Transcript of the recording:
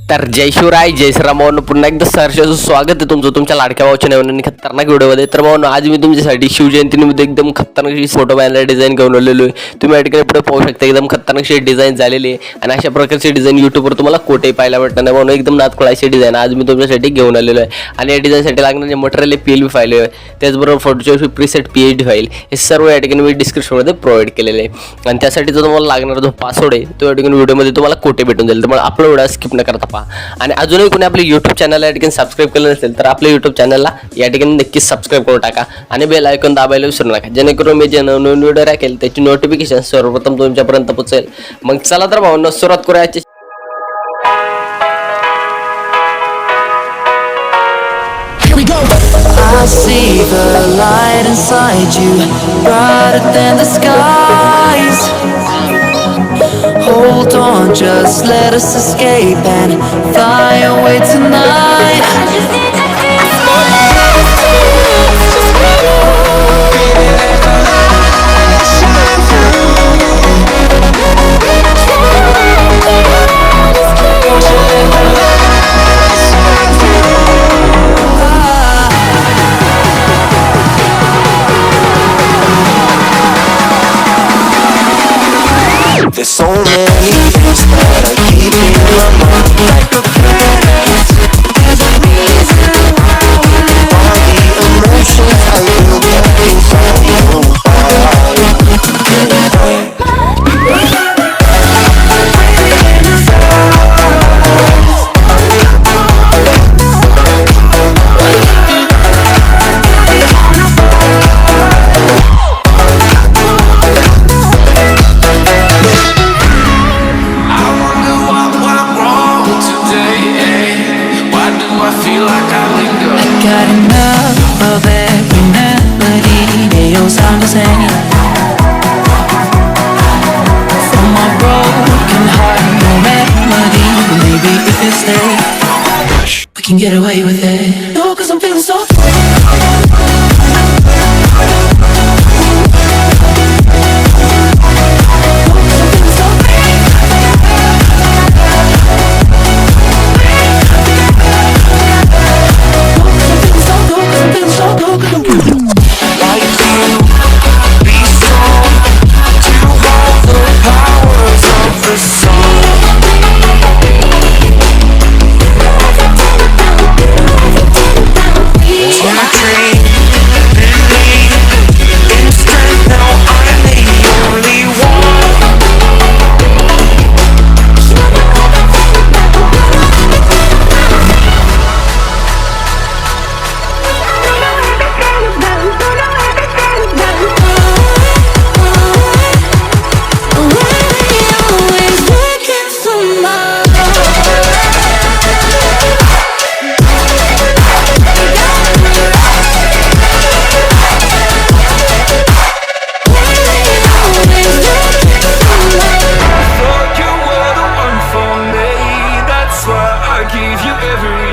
तर जय शिवराय जय श्रीराम भावांनो, पुन्हा एकदा सहर्षाचं स्वागत आहे तुमचं तुमच्या लाडक्या भावाच्या नवीन खतरनाक व्हिडिओमध्ये. तर भावांनो, आज मी तुमच्यासाठी शिवजयंतीनिमित्त एकदम खतरनाक फोटो बॅनर डिझाईन घेऊन आलेलो आहे. तुम्ही या ठिकाणी पुढे पाहू शकता, एकदम खतरनाक डिझाईन झालेली आहे आणि अशा प्रकारची डिझाईन युट्यूबवर तुम्हाला कुठेही पाहायला भेटणार नाही. भावांनो, एकदम नादखुळाची डिझाईन आज मी तुमच्यासाठी घेऊन आलेलो आहे. आणि या डिझाईनसाठी लागणारे मटेरियल PLB फाईल आहे, त्याचबरोबर फोटोचे प्रीसेट PSD फाईल, हे सर्व या ठिकाणी मी डिस्क्रिप्शनमध्ये प्रोव्हाइड केलेले आहे. आणि त्यासाठी जो तुम्हाला लागणारा जो पासवर्ड आहे तो या ठिकाणी व्हिडिओमध्ये तुम्हाला कुठे भेटून जाईल. त्यामुळे आपला व्हिडिओ स्किप न करता पहा. आणि अजूनही कोणी आपले यूट्यूब चॅनल या ठिकाणी सबस्क्राईब केलं नसेल तर आपल्या यूट्यूब चॅनलला या ठिकाणी नक्कीच सबस्क्राईब करून टाका आणि बेल आयकॉन दाबायला विसरू नका, जेणेकरून मी जे नवीन व्हिडिओ राखेल त्याची नोटिफिकेशन सर्वप्रथम तुमच्यापर्यंत पोहोचेल. मग चला तर भावांनो, सुरुवात करूया. I see the light inside you, brighter than the skies. Hold on, just let us escape and fly away tonight. I just need to There's so many things that I keep in my mind, like a past. There's a reason why all the emotions I feel back inside you. got enough of every melody they all sound the same. From my broken heart, no remedy. Maybe if you stay, we can get away with it. No, 'cause I'm feeling so Give you every